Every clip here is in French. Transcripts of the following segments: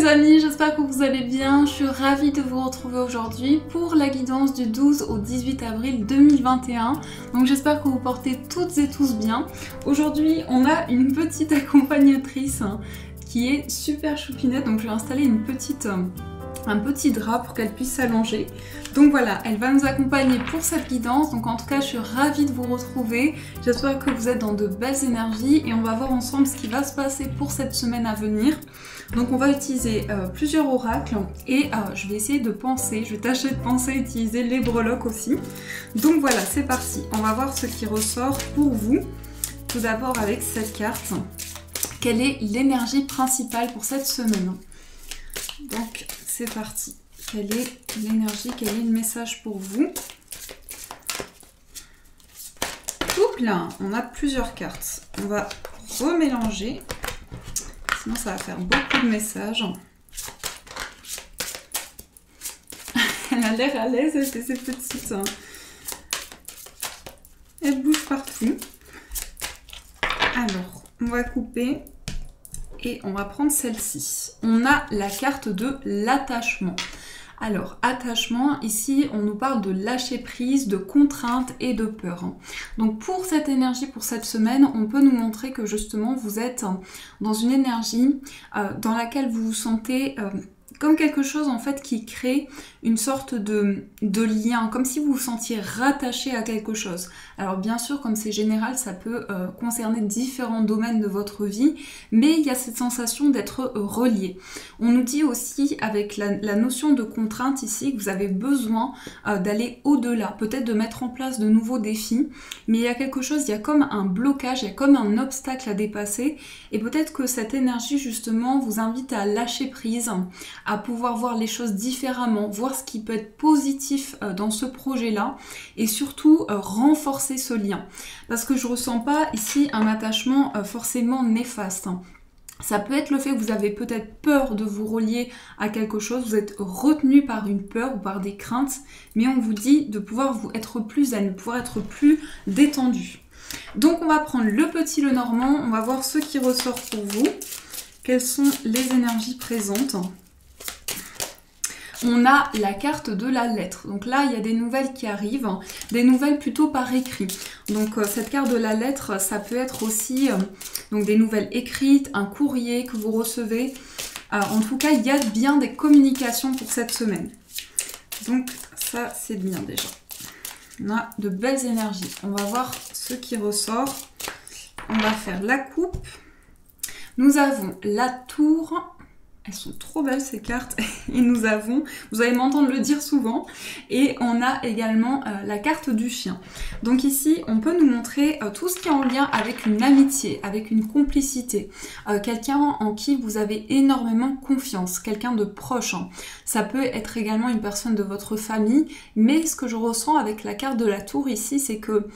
les amis, j'espère que vous allez bien. Je suis ravie de vous retrouver aujourd'hui pour la guidance du 12 au 18 avril 2021. Donc j'espère que vous portez toutes et tous bien. Aujourd'hui, on a une petite accompagnatrice qui est super choupinette. Donc je vais installer un petit drap pour qu'elle puisse s'allonger. Donc voilà, elle va nous accompagner pour cette guidance. Donc en tout cas, je suis ravie de vous retrouver. J'espère que vous êtes dans de belles énergies et on va voir ensemble ce qui va se passer pour cette semaine à venir. Donc on va utiliser plusieurs oracles et je vais essayer de penser, je vais tâcher de penser, utiliser les breloques aussi. Donc voilà, c'est parti. On va voir ce qui ressort pour vous. Tout d'abord avec cette carte. Quelle est l'énergie principale pour cette semaine? Donc c'est parti. Quelle est l'énergie? Quel est le message pour vous? Oups là, on a plusieurs cartes. On va remélanger. Sinon ça va faire beaucoup de messages. Elle a l'air à l'aise, elle fait ses petites. Elle bouge partout. Alors, on va couper. Et on va prendre celle-ci. On a la carte de l'attachement. Alors, attachement, ici, on nous parle de lâcher prise, de contrainte et de peur. Donc, pour cette énergie, pour cette semaine, on peut nous montrer que justement, vous êtes dans une énergie dans laquelle vous vous sentez comme quelque chose en fait qui crée une sorte de lien, comme si vous vous sentiez rattaché à quelque chose. Alors bien sûr, comme c'est général, ça peut concerner différents domaines de votre vie, mais il y a cette sensation d'être relié. On nous dit aussi avec la notion de contrainte ici que vous avez besoin d'aller au-delà, peut-être de mettre en place de nouveaux défis, mais il y a quelque chose, il y a comme un blocage, il y a comme un obstacle à dépasser, et peut-être que cette énergie justement vous invite à lâcher prise, à pouvoir voir les choses différemment, voir ce qui peut être positif dans ce projet-là et surtout renforcer ce lien. Parce que je ne ressens pas ici un attachement forcément néfaste. Ça peut être le fait que vous avez peut-être peur de vous relier à quelque chose, vous êtes retenu par une peur ou par des craintes, mais on vous dit de pouvoir être plus zen, de pouvoir être plus détendu. Donc on va prendre le petit, le normand, on va voir ce qui ressort pour vous. Quelles sont les énergies présentes? On a la carte de la lettre. Donc là, il y a des nouvelles qui arrivent, des nouvelles plutôt par écrit. Donc cette carte de la lettre, ça peut être aussi donc des nouvelles écrites, un courrier que vous recevez. En tout cas, il y a bien des communications pour cette semaine. Donc ça, c'est bien déjà. On a de belles énergies. On va voir ce qui ressort. On va faire la coupe. Nous avons la tour. Elles sont trop belles ces cartes et nous avons, vous allez m'entendre le dire souvent, et on a également la carte du chien. Donc ici, on peut nous montrer tout ce qui est en lien avec une amitié, avec une complicité, quelqu'un en qui vous avez énormément confiance, quelqu'un de proche. Ça peut être également une personne de votre famille, mais ce que je ressens avec la carte de la tour ici, c'est que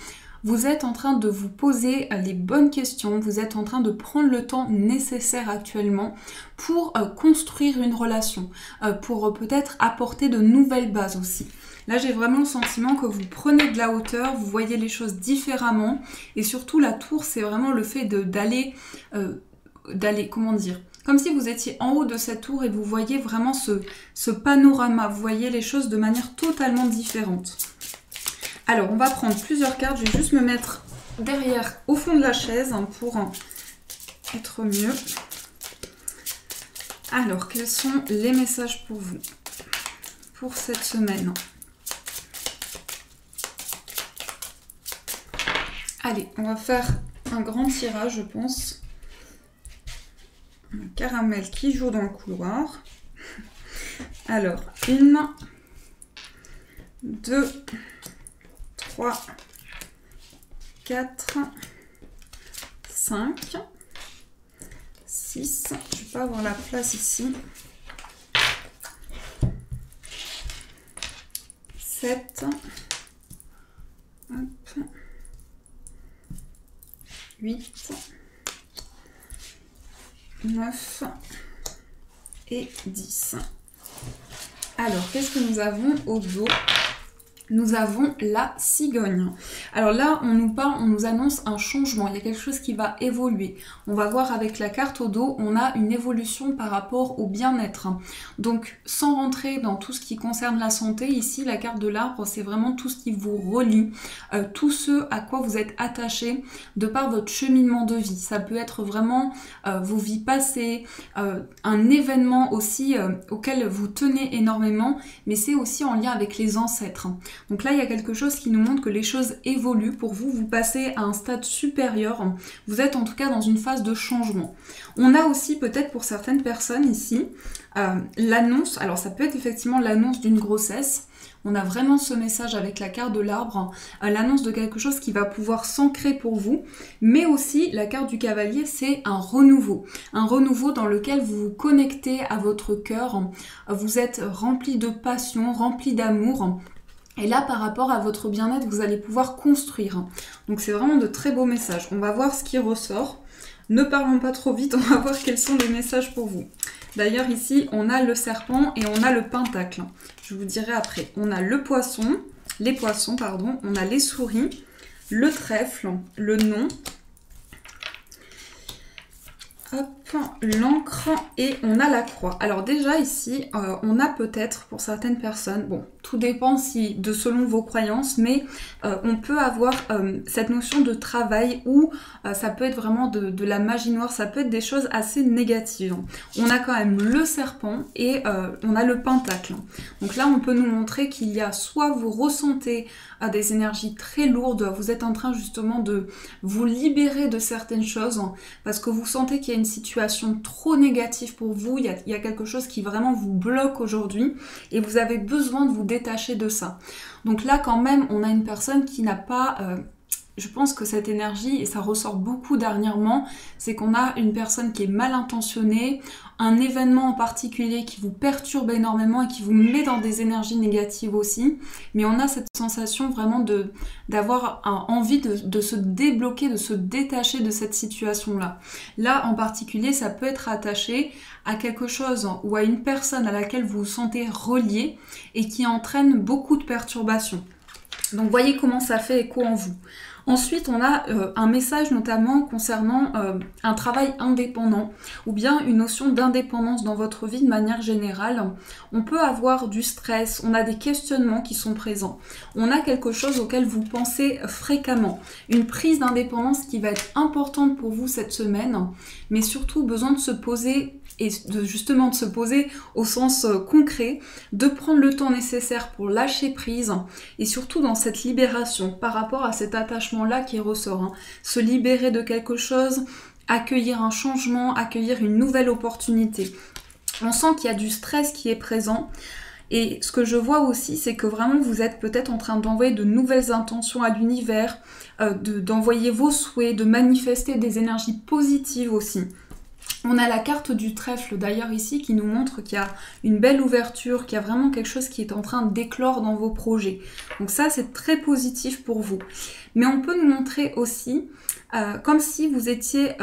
vous êtes en train de vous poser les bonnes questions, vous êtes en train de prendre le temps nécessaire actuellement pour construire une relation, pour peut-être apporter de nouvelles bases aussi. Là, j'ai vraiment le sentiment que vous prenez de la hauteur, vous voyez les choses différemment, et surtout la tour, c'est vraiment le fait d'aller, comment dire, comme si vous étiez en haut de cette tour et vous voyez vraiment ce panorama, vous voyez les choses de manière totalement différente. Alors, on va prendre plusieurs cartes. Je vais juste me mettre derrière, au fond de la chaise, pour être mieux. Alors, quels sont les messages pour vous, pour cette semaine? Allez, on va faire un grand tirage, je pense. Un caramel qui joue dans le couloir. Alors, 1, 2... 3, 4, 5, 6, je ne vais pas avoir la place ici, 7, hop, 8, 9 et 10. Alors, qu'est-ce que nous avons au dos nous avons la cigogne. Alors là, on nous annonce un changement, il y a quelque chose qui va évoluer. On va voir avec la carte au dos, on a une évolution par rapport au bien-être. Donc, sans rentrer dans tout ce qui concerne la santé, ici, la carte de l'arbre, c'est vraiment tout ce qui vous relie, tout ce à quoi vous êtes attaché de par votre cheminement de vie. Ça peut être vraiment vos vies passées, un événement aussi auquel vous tenez énormément, mais c'est aussi en lien avec les ancêtres. Donc là, il y a quelque chose qui nous montre que les choses évoluent pour vous, vous passez à un stade supérieur, vous êtes en tout cas dans une phase de changement. On a aussi peut-être pour certaines personnes ici, l'annonce, alors ça peut être effectivement l'annonce d'une grossesse, on a vraiment ce message avec la carte de l'arbre, l'annonce de quelque chose qui va pouvoir s'ancrer pour vous, mais aussi la carte du cavalier, c'est un renouveau dans lequel vous vous connectez à votre cœur, vous êtes rempli de passion, rempli d'amour. Et là, par rapport à votre bien-être, vous allez pouvoir construire. Donc c'est vraiment de très beaux messages. On va voir ce qui ressort. Ne parlons pas trop vite, on va voir quels sont les messages pour vous. D'ailleurs, ici, on a le serpent et on a le pentacle. Je vous dirai après. On a le poisson, les poissons, pardon. On a les souris, le trèfle, le nom. Hop, l'encre et on a la croix. Alors déjà ici, on a peut-être pour certaines personnes, bon, tout dépend selon vos croyances, mais on peut avoir cette notion de travail où ça peut être vraiment de la magie noire, ça peut être des choses assez négatives. On a quand même le serpent et on a le pentacle. Donc là, on peut nous montrer qu'il y a soit vous ressentez des énergies très lourdes, vous êtes en train justement de vous libérer de certaines choses parce que vous sentez qu'il y a une situation trop négative pour vous, il y a quelque chose qui vraiment vous bloque aujourd'hui et vous avez besoin de vous détacher de ça. Donc là quand même on a une personne qui n'a pas... je pense que cette énergie, et ça ressort beaucoup dernièrement, c'est qu'on a une personne qui est mal intentionnée, un événement en particulier qui vous perturbe énormément et qui vous met dans des énergies négatives aussi, mais on a cette sensation vraiment d'avoir envie de se débloquer, de se détacher de cette situation-là. Là, en particulier, ça peut être attaché à quelque chose ou à une personne à laquelle vous vous sentez relié et qui entraîne beaucoup de perturbations. Donc voyez comment ça fait écho en vous. Ensuite, on a un message notamment concernant un travail indépendant ou bien une notion d'indépendance dans votre vie de manière générale. On peut avoir du stress, on a des questionnements qui sont présents. On a quelque chose auquel vous pensez fréquemment. Une prise d'indépendance qui va être importante pour vous cette semaine, mais surtout besoin de se poser et justement de se poser au sens concret, de prendre le temps nécessaire pour lâcher prise et surtout dans cette libération par rapport à cet attachement-là qui ressort. Se libérer de quelque chose, accueillir un changement, accueillir une nouvelle opportunité. On sent qu'il y a du stress qui est présent. Et ce que je vois aussi, c'est que vraiment vous êtes peut-être en train d'envoyer de nouvelles intentions à l'univers, d'envoyer vos souhaits, de manifester des énergies positives aussi. On a la carte du trèfle d'ailleurs ici qui nous montre qu'il y a une belle ouverture, qu'il y a vraiment quelque chose qui est en train d'éclore dans vos projets. Donc ça c'est très positif pour vous. Mais on peut nous montrer aussi comme si vous étiez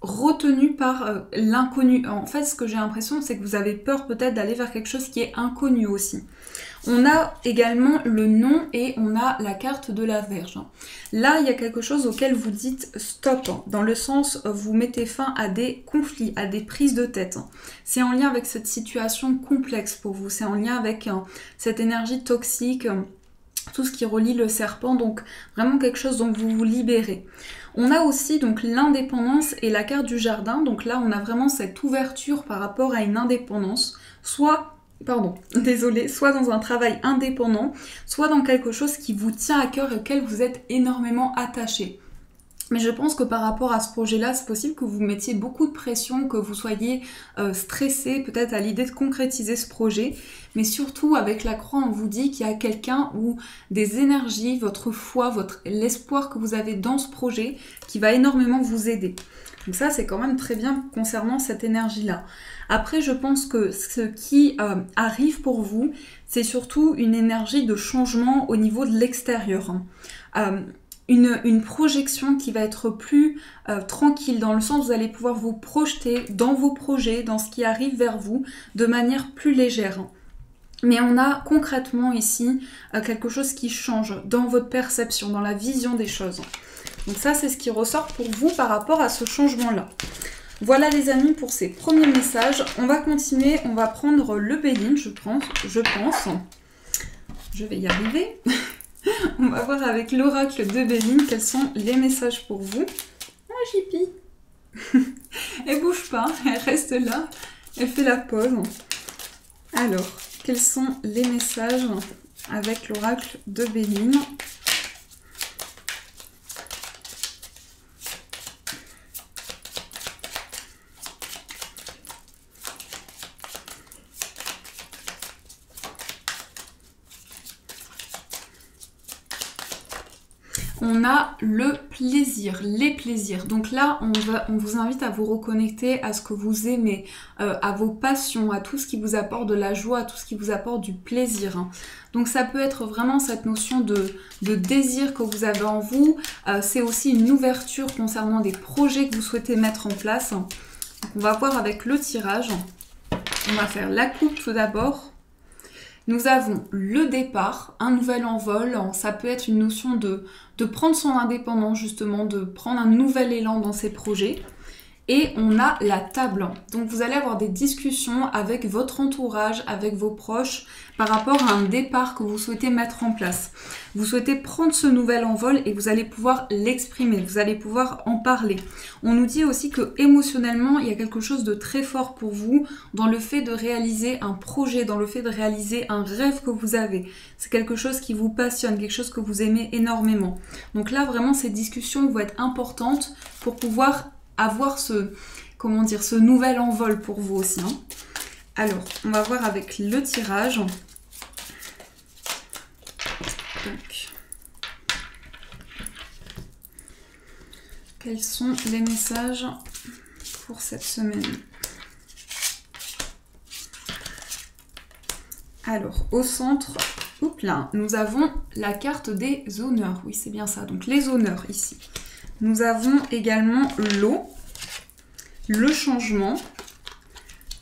retenu par l'inconnu. En fait ce que j'ai l'impression c'est que vous avez peur peut-être d'aller vers quelque chose qui est inconnu aussi. On a également le nom et on a la carte de la Vierge. Là, il y a quelque chose auquel vous dites stop, dans le sens vous mettez fin à des conflits, à des prises de tête. C'est en lien avec cette situation complexe pour vous, c'est en lien avec cette énergie toxique, tout ce qui relie le serpent, donc vraiment quelque chose dont vous vous libérez. On a aussi donc l'indépendance et la carte du jardin, donc là on a vraiment cette ouverture par rapport à une indépendance, soit dans un travail indépendant, soit dans quelque chose qui vous tient à cœur et auquel vous êtes énormément attaché. Mais je pense que par rapport à ce projet-là, c'est possible que vous mettiez beaucoup de pression, que vous soyez stressé peut-être à l'idée de concrétiser ce projet. Mais surtout, avec la croix, on vous dit qu'il y a quelqu'un ou des énergies, votre foi, l'espoir que vous avez dans ce projet qui va énormément vous aider. Donc ça, c'est quand même très bien concernant cette énergie-là. Après, je pense que ce qui arrive pour vous, c'est surtout une énergie de changement au niveau de l'extérieur. Une projection qui va être plus tranquille, dans le sens où vous allez pouvoir vous projeter dans vos projets, dans ce qui arrive vers vous, de manière plus légère. Mais on a concrètement ici quelque chose qui change dans votre perception, dans la vision des choses. Donc ça, c'est ce qui ressort pour vous par rapport à ce changement-là. Voilà les amis pour ces premiers messages. On va continuer, on va prendre le Béline, je pense. Je vais y arriver. On va voir avec l'oracle de Béline quels sont les messages pour vous. Ah, Jippy. Elle bouge pas, elle reste là. Elle fait la pause. Alors, quels sont les messages avec l'oracle de Béline? On a le plaisir, les plaisirs. Donc là, on vous invite à vous reconnecter à ce que vous aimez, à vos passions, à tout ce qui vous apporte de la joie, à tout ce qui vous apporte du plaisir. Hein. Donc ça peut être vraiment cette notion de désir que vous avez en vous. C'est aussi une ouverture concernant des projets que vous souhaitez mettre en place. Donc on va voir avec le tirage. On va faire la coupe tout d'abord. Nous avons le départ, un nouvel envol, ça peut être une notion de prendre son indépendance justement, de prendre un nouvel élan dans ses projets. Et on a la table. Donc vous allez avoir des discussions avec votre entourage, avec vos proches, par rapport à un départ que vous souhaitez mettre en place. Vous souhaitez prendre ce nouvel envol et vous allez pouvoir l'exprimer, vous allez pouvoir en parler. On nous dit aussi que émotionnellement, il y a quelque chose de très fort pour vous dans le fait de réaliser un projet, dans le fait de réaliser un rêve que vous avez. C'est quelque chose qui vous passionne, quelque chose que vous aimez énormément. Donc là, vraiment, ces discussions vont être importantes pour pouvoir avoir ce nouvel envol pour vous aussi. Hein. Alors, on va voir avec le tirage. Donc, quels sont les messages pour cette semaine? Alors, au centre, nous avons la carte des honneurs. Oui, c'est bien ça. Donc, les honneurs ici. Nous avons également l'eau, le changement,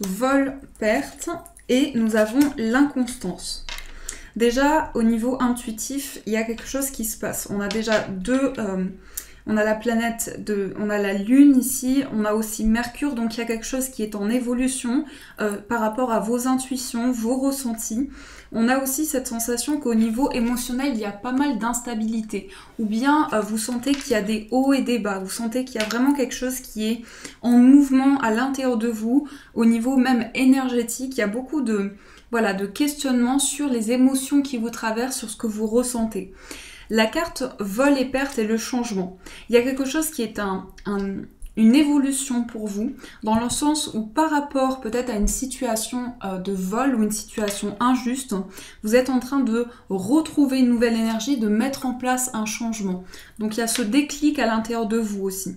vol, perte et nous avons l'inconstance. Déjà, au niveau intuitif, il y a quelque chose qui se passe. On a déjà on a la planète, on a la lune ici, on a aussi Mercure, donc il y a quelque chose qui est en évolution par rapport à vos intuitions, vos ressentis. On a aussi cette sensation qu'au niveau émotionnel, il y a pas mal d'instabilité. Ou bien vous sentez qu'il y a des hauts et des bas, vous sentez qu'il y a vraiment quelque chose qui est en mouvement à l'intérieur de vous, au niveau même énergétique. Il y a beaucoup de questionnements sur les émotions qui vous traversent, sur ce que vous ressentez. La carte vol et perte et le changement. Il y a quelque chose qui est une évolution pour vous, dans le sens où par rapport peut-être à une situation de vol ou une situation injuste, vous êtes en train de retrouver une nouvelle énergie, de mettre en place un changement. Donc il y a ce déclic à l'intérieur de vous aussi.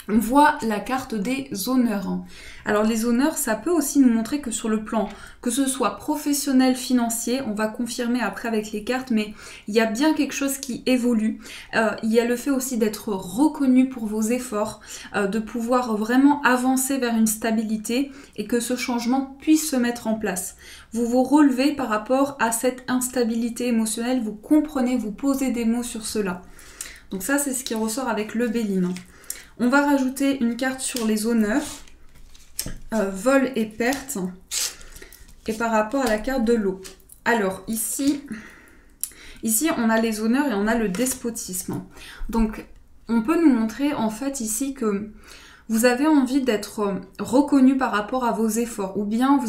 On voit la carte des honneurs. Alors les honneurs, ça peut aussi nous montrer que sur le plan, que ce soit professionnel, financier, on va confirmer après avec les cartes, mais il y a bien quelque chose qui évolue. Il y a le fait aussi d'être reconnu pour vos efforts, de pouvoir vraiment avancer vers une stabilité et que ce changement puisse se mettre en place. Vous vous relevez par rapport à cette instabilité émotionnelle, vous comprenez, vous posez des mots sur cela. Donc ça, c'est ce qui ressort avec le Béline. On va rajouter une carte sur les honneurs, vol et perte, et par rapport à la carte de l'eau. Alors ici, on a les honneurs et on a le despotisme. Donc on peut nous montrer en fait ici que vous avez envie d'être reconnu par rapport à vos efforts, ou bien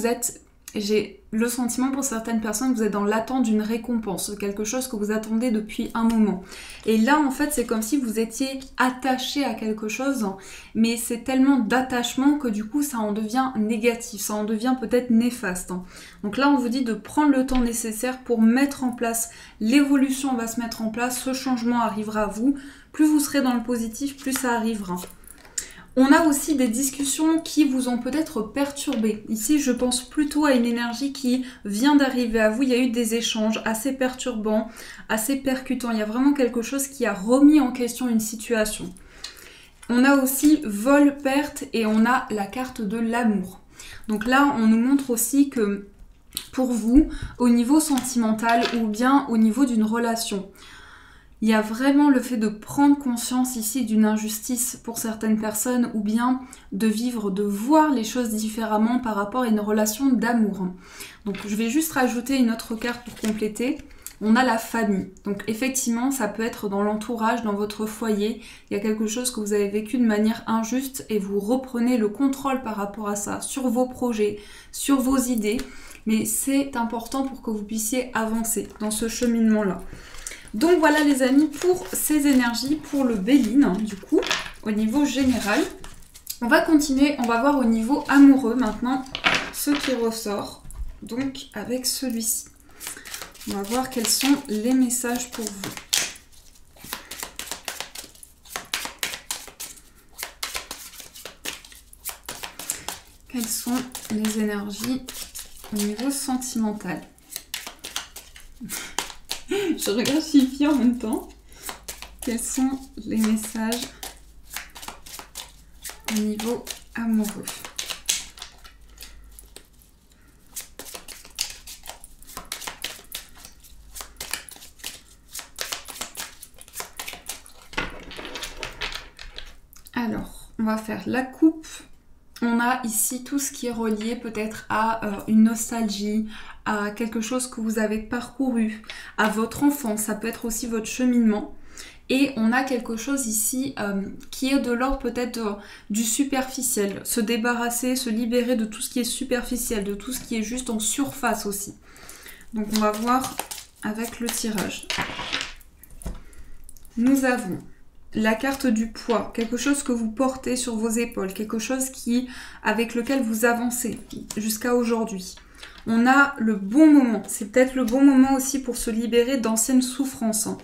j'ai le sentiment pour certaines personnes que vous êtes dans l'attente d'une récompense, quelque chose que vous attendez depuis un moment. Et là, en fait, c'est comme si vous étiez attaché à quelque chose, mais c'est tellement d'attachement que du coup, ça en devient négatif, ça en devient peut-être néfaste. Donc là, on vous dit de prendre le temps nécessaire pour mettre en place, l'évolution va se mettre en place, ce changement arrivera à vous. Plus vous serez dans le positif, plus ça arrivera. On a aussi des discussions qui vous ont peut-être perturbé. Ici, je pense plutôt à une énergie qui vient d'arriver à vous. Il y a eu des échanges assez perturbants, assez percutants. Il y a vraiment quelque chose qui a remis en question une situation. On a aussi vol, perte et on a la carte de l'amour. Donc là, on nous montre aussi que pour vous au niveau sentimental ou bien au niveau d'une relation. Il y a vraiment le fait de prendre conscience ici d'une injustice pour certaines personnes ou bien de vivre, de voir les choses différemment par rapport à une relation d'amour. Donc je vais juste rajouter une autre carte pour compléter. On a la famille. Donc effectivement, ça peut être dans l'entourage, dans votre foyer. Il y a quelque chose que vous avez vécu de manière injuste et vous reprenez le contrôle par rapport à ça, sur vos projets, sur vos idées. Mais c'est important pour que vous puissiez avancer dans ce cheminement-là. Donc voilà les amis pour ces énergies, pour le Béline, du coup, au niveau général. On va continuer, on va voir au niveau amoureux maintenant ce qui ressort, donc avec celui-ci. On va voir quels sont les messages pour vous. Quelles sont les énergies au niveau sentimental? Je regarde Fifi en même temps. Quels sont les messages au niveau amoureux? Alors, on va faire la coupe. On a ici tout ce qui est relié peut-être à une nostalgie, à quelque chose que vous avez parcouru, à votre enfance, ça peut être aussi votre cheminement. Et on a quelque chose ici qui est de l'ordre peut-être du superficiel, se débarrasser, se libérer de tout ce qui est superficiel, de tout ce qui est juste en surface aussi. Donc on va voir avec le tirage. Nous avons la carte du poids, quelque chose que vous portez sur vos épaules, quelque chose avec lequel vous avancez jusqu'à aujourd'hui. On a le bon moment, c'est peut-être le bon moment aussi pour se libérer d'anciennes souffrances. Hein.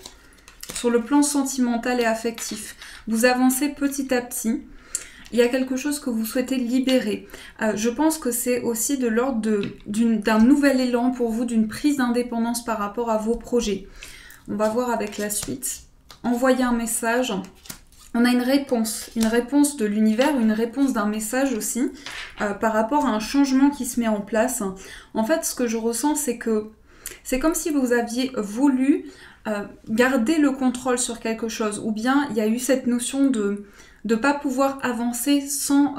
Sur le plan sentimental et affectif, vous avancez petit à petit. Il y a quelque chose que vous souhaitez libérer. Je pense que c'est aussi de l'ordre d'un nouvel élan pour vous, d'une prise d'indépendance par rapport à vos projets. On va voir avec la suite. Envoyer un message, on a une réponse de l'univers, une réponse d'un message aussi, par rapport à un changement qui se met en place. En fait, ce que je ressens, c'est que c'est comme si vous aviez voulu garder le contrôle sur quelque chose, ou bien il y a eu cette notion de ne pas pouvoir avancer sans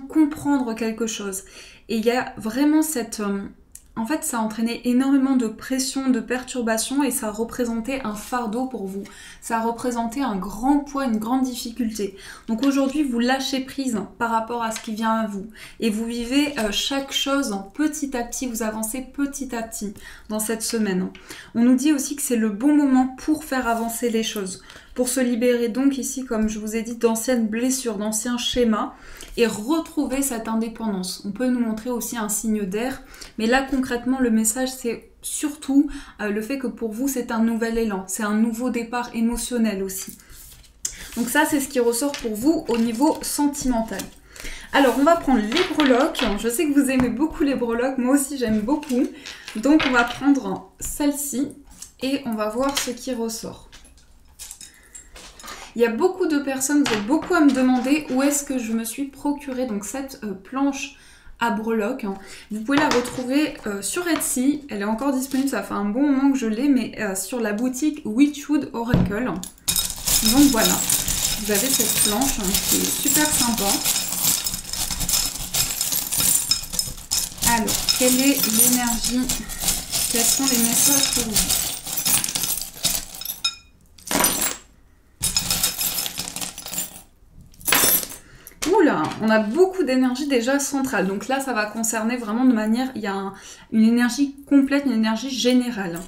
comprendre quelque chose. Et il y a vraiment cette... En fait, ça a entraîné énormément de pression, de perturbation et ça a représenté un fardeau pour vous. Ça a représenté un grand poids, une grande difficulté. Donc aujourd'hui, vous lâchez prise par rapport à ce qui vient à vous. Et vous vivez chaque chose petit à petit, vous avancez petit à petit dans cette semaine. On nous dit aussi que c'est le bon moment pour faire avancer les choses. Pour se libérer donc ici, comme je vous ai dit, d'anciennes blessures, d'anciens schémas et retrouver cette indépendance. On peut nous montrer aussi un signe d'air, mais là concrètement le message c'est surtout le fait que pour vous c'est un nouvel élan, c'est un nouveau départ émotionnel aussi. Donc ça c'est ce qui ressort pour vous au niveau sentimental. Alors on va prendre les breloques, je sais que vous aimez beaucoup les breloques, moi aussi j'aime beaucoup. Donc on va prendre celle-ci et on va voir ce qui ressort. Il y a beaucoup de personnes, vous êtes beaucoup à me demander où est-ce que je me suis procuré donc cette planche à breloques. Vous pouvez la retrouver sur Etsy, elle est encore disponible, ça fait un bon moment que je l'ai, mais sur la boutique Witchwood Oracle. Donc voilà, vous avez cette planche qui est super sympa. Alors, quelle est l'énergie? Quels sont les messages pour vous? Oula, on a beaucoup d'énergie déjà centrale. Donc là, ça va concerner vraiment de manière... Il y a une énergie complète, une énergie générale.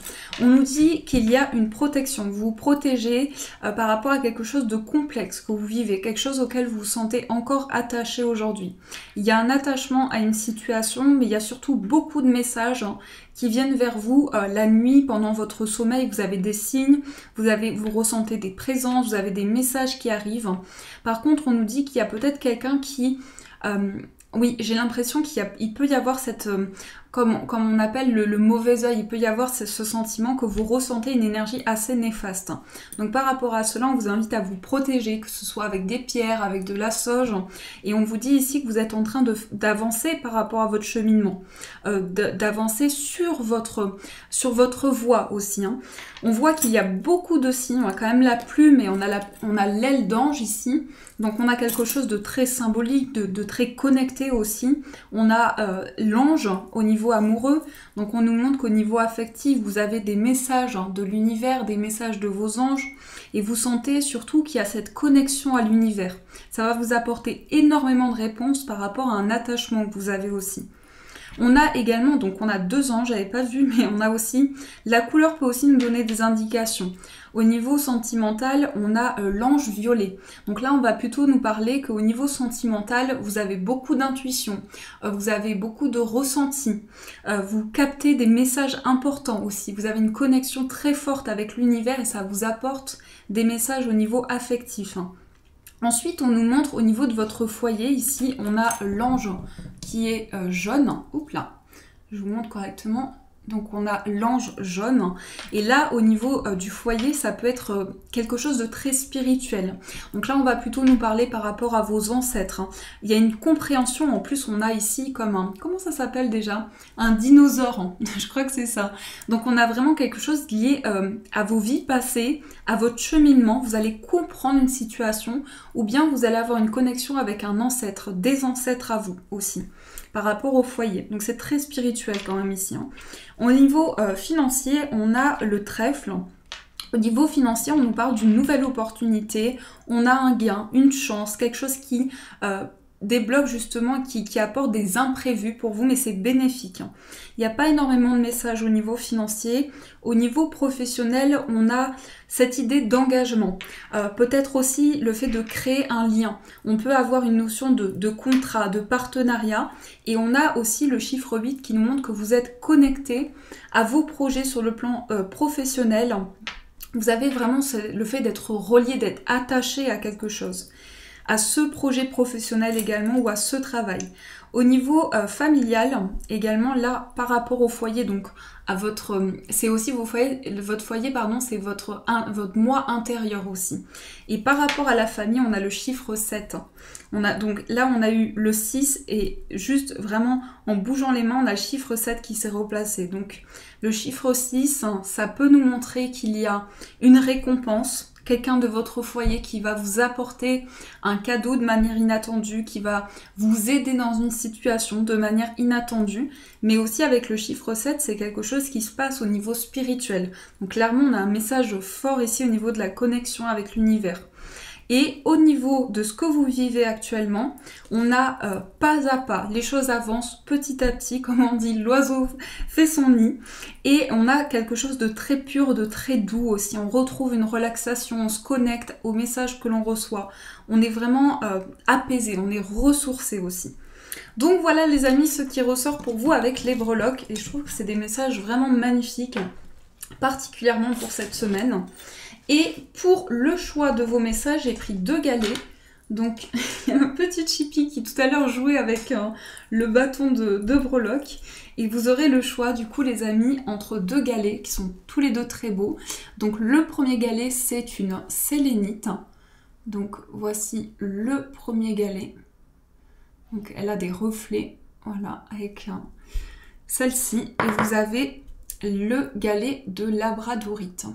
On nous dit qu'il y a une protection. Vous vous protégez par rapport à quelque chose de complexe que vous vivez. Quelque chose auquel vous vous sentez encore attaché aujourd'hui. Il y a un attachement à une situation, mais il y a surtout beaucoup de messages qui viennent vers vous la nuit, pendant votre sommeil. Vous avez des signes, vous ressentez des présences, vous avez des messages qui arrivent. Par contre, on nous dit qu'il y a peut-être quelqu'un qui Oui, j'ai l'impression qu'il peut y avoir cette, comme on appelle le mauvais œil, il peut y avoir ce sentiment que vous ressentez une énergie assez néfaste. Donc par rapport à cela, on vous invite à vous protéger, que ce soit avec des pierres, avec de la sauge, et on vous dit ici que vous êtes en train d'avancer par rapport à votre cheminement, d'avancer sur votre voie aussi. Hein. On voit qu'il y a beaucoup de signes, on a quand même la plume et on a l'aile d'ange ici. Donc on a quelque chose de très symbolique, de très connecté aussi. On a l'ange au niveau amoureux, donc on nous montre qu'au niveau affectif, vous avez des messages de l'univers, des messages de vos anges, et vous sentez surtout qu'il y a cette connexion à l'univers. Ça va vous apporter énormément de réponses par rapport à un attachement que vous avez aussi. On a également, donc on a 2 anges, j'avais pas vu, mais on a aussi, la couleur peut aussi nous donner des indications. Au niveau sentimental, on a l'ange violet. Donc là, on va plutôt nous parler qu'au niveau sentimental, vous avez beaucoup d'intuition, vous avez beaucoup de ressenti, vous captez des messages importants aussi. Vous avez une connexion très forte avec l'univers et ça vous apporte des messages au niveau affectif. Hein. Ensuite, on nous montre au niveau de votre foyer, ici, on a l'ange qui est jaune. Oups là, je vous montre correctement. Donc on a l'ange jaune. Et là, au niveau du foyer, ça peut être quelque chose de très spirituel. Donc là, on va plutôt nous parler par rapport à vos ancêtres. Hein. Il y a une compréhension. En plus, on a ici comme un... Comment ça s'appelle déjà? Un dinosaure. Hein. Je crois que c'est ça. Donc on a vraiment quelque chose lié à vos vies passées, à votre cheminement. Vous allez comprendre une situation ou bien vous allez avoir une connexion avec un ancêtre, des ancêtres à vous aussi, par rapport au foyer. Donc c'est très spirituel quand même ici. Hein. Au niveau financier, on a le trèfle. Au niveau financier, on nous parle d'une nouvelle opportunité, on a un gain, une chance, quelque chose qui débloque justement, qui apporte des imprévus pour vous, mais c'est bénéfique. Hein. Il n'y a pas énormément de messages au niveau financier. Au niveau professionnel, on a cette idée d'engagement. Peut-être aussi le fait de créer un lien. On peut avoir une notion de contrat, de partenariat. Et on a aussi le chiffre 8 qui nous montre que vous êtes connecté à vos projets sur le plan professionnel. Vous avez vraiment le fait d'être relié, d'être attaché à quelque chose, à ce projet professionnel également ou à ce travail. Au niveau familial également, là par rapport au foyer, donc à votre, c'est aussi votre foyer, pardon, c'est votre moi intérieur aussi. Et par rapport à la famille, on a le chiffre 7. Donc là on a eu le 6 et juste vraiment en bougeant les mains, on a le chiffre 7 qui s'est replacé. Donc le chiffre 6, ça peut nous montrer qu'il y a une récompense, quelqu'un de votre foyer qui va vous apporter un cadeau de manière inattendue, qui va vous aider dans une situation de manière inattendue, mais aussi avec le chiffre 7, c'est quelque chose qui se passe au niveau spirituel. Donc clairement, on a un message fort ici au niveau de la connexion avec l'univers. Et au niveau de ce que vous vivez actuellement, on a pas à pas, les choses avancent petit à petit, comme on dit, l'oiseau fait son nid, et on a quelque chose de très pur, de très doux aussi. On retrouve une relaxation, on se connecte aux messages que l'on reçoit. On est vraiment apaisé, on est ressourcé aussi. Donc voilà les amis, ce qui ressort pour vous avec les breloques, et je trouve que c'est des messages vraiment magnifiques, particulièrement pour cette semaine. Et pour le choix de vos messages, j'ai pris 2 galets. Donc, il y a ma petite Chippy qui tout à l'heure jouait avec le bâton de breloque. Et vous aurez le choix, du coup, les amis, entre 2 galets qui sont tous les 2 très beaux. Donc, le premier galet, c'est une sélénite. Donc, voici le premier galet. Donc, elle a des reflets, voilà, avec celle-ci. Et vous avez le galet de labradorite.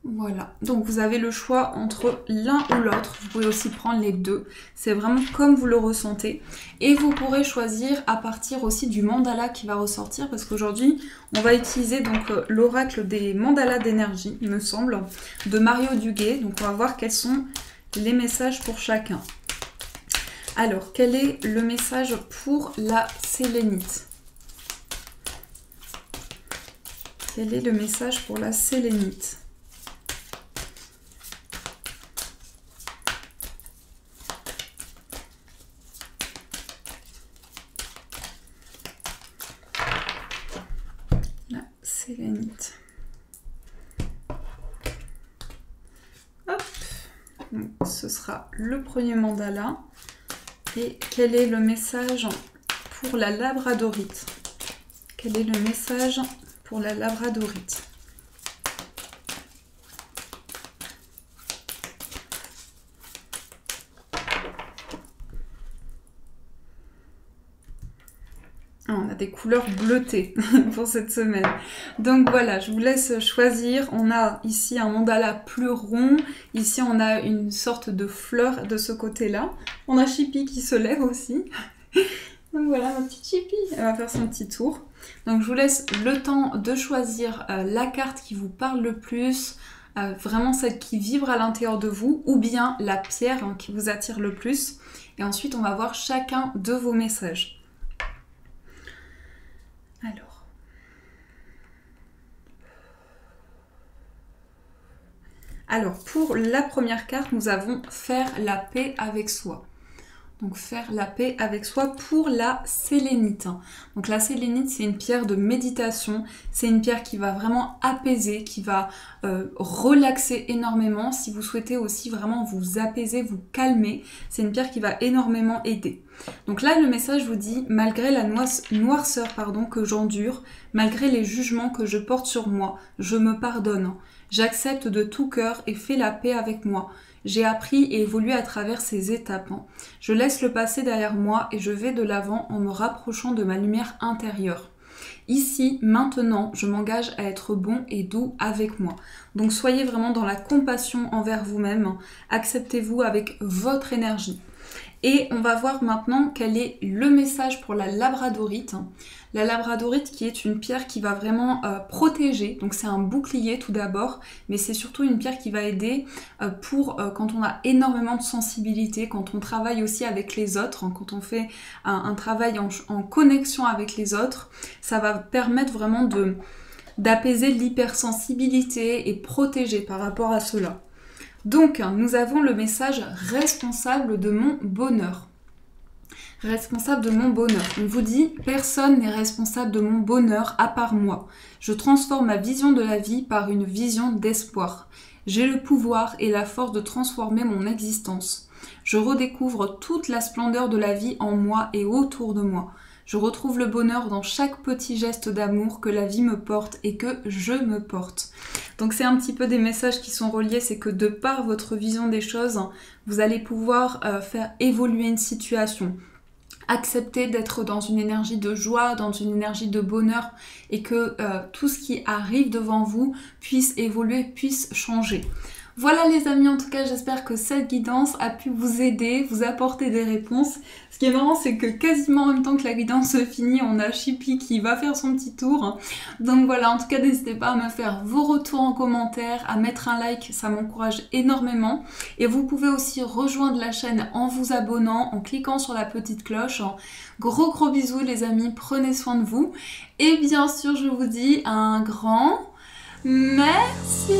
Voilà, donc vous avez le choix entre l'un ou l'autre, vous pouvez aussi prendre les deux, c'est vraiment comme vous le ressentez. Et vous pourrez choisir à partir aussi du mandala qui va ressortir, parce qu'aujourd'hui on va utiliser donc l'oracle des mandalas d'énergie, il me semble, de Mario Duguay. Donc on va voir quels sont les messages pour chacun. Alors, quel est le message pour la sélénite? Quel est le message pour la sélénite? Sélénite. Hop. Donc, ce sera le premier mandala. Et quel est le message pour la labradorite? Quel est le message pour la labradorite? On a des couleurs bleutées pour cette semaine. Donc voilà, je vous laisse choisir. On a ici un mandala plus rond. Ici, on a une sorte de fleur de ce côté-là. On a Chippy qui se lève aussi. Donc voilà, ma petite Chippy. Elle va faire son petit tour. Donc je vous laisse le temps de choisir la carte qui vous parle le plus. Vraiment celle qui vibre à l'intérieur de vous. Ou bien la pierre qui vous attire le plus. Et ensuite, on va voir chacun de vos messages. Alors, pour la première carte, nous avons faire la paix avec soi. Donc, faire la paix avec soi pour la sélénite. Donc, la sélénite, c'est une pierre de méditation. C'est une pierre qui va vraiment apaiser, qui va relaxer énormément. Si vous souhaitez aussi vraiment vous apaiser, vous calmer, c'est une pierre qui va énormément aider. Donc là, le message vous dit, malgré la noirceur que j'endure, malgré les jugements que je porte sur moi, je me pardonne. J'accepte de tout cœur et fais la paix avec moi. J'ai appris et évolué à travers ces étapes. Je laisse le passé derrière moi et je vais de l'avant en me rapprochant de ma lumière intérieure. Ici, maintenant, je m'engage à être bon et doux avec moi. Donc soyez vraiment dans la compassion envers vous-même. Acceptez-vous avec votre énergie. Et on va voir maintenant quel est le message pour la labradorite. La labradorite qui est une pierre qui va vraiment protéger, donc c'est un bouclier tout d'abord, mais c'est surtout une pierre qui va aider pour quand on a énormément de sensibilité, quand on travaille aussi avec les autres, quand on fait un travail en connexion avec les autres, ça va permettre vraiment d'apaiser l'hypersensibilité et protéger par rapport à cela. Donc, nous avons le message responsable de mon bonheur. Responsable de mon bonheur. On vous dit, personne n'est responsable de mon bonheur à part moi. Je transforme ma vision de la vie par une vision d'espoir. J'ai le pouvoir et la force de transformer mon existence. Je redécouvre toute la splendeur de la vie en moi et autour de moi. Je retrouve le bonheur dans chaque petit geste d'amour que la vie me porte et que je me porte. Donc c'est un petit peu des messages qui sont reliés, c'est que de par votre vision des choses, vous allez pouvoir faire évoluer une situation. Accepter d'être dans une énergie de joie, dans une énergie de bonheur et que tout ce qui arrive devant vous puisse évoluer, puisse changer. Voilà les amis, en tout cas j'espère que cette guidance a pu vous aider, vous apporter des réponses. Ce qui est marrant c'est que quasiment en même temps que la guidance se finit, on a Chippy qui va faire son petit tour. Donc voilà, en tout cas n'hésitez pas à me faire vos retours en commentaire, à mettre un like, ça m'encourage énormément. Et vous pouvez aussi rejoindre la chaîne en vous abonnant, en cliquant sur la petite cloche. Gros bisous les amis, prenez soin de vous. Et bien sûr je vous dis un grand merci.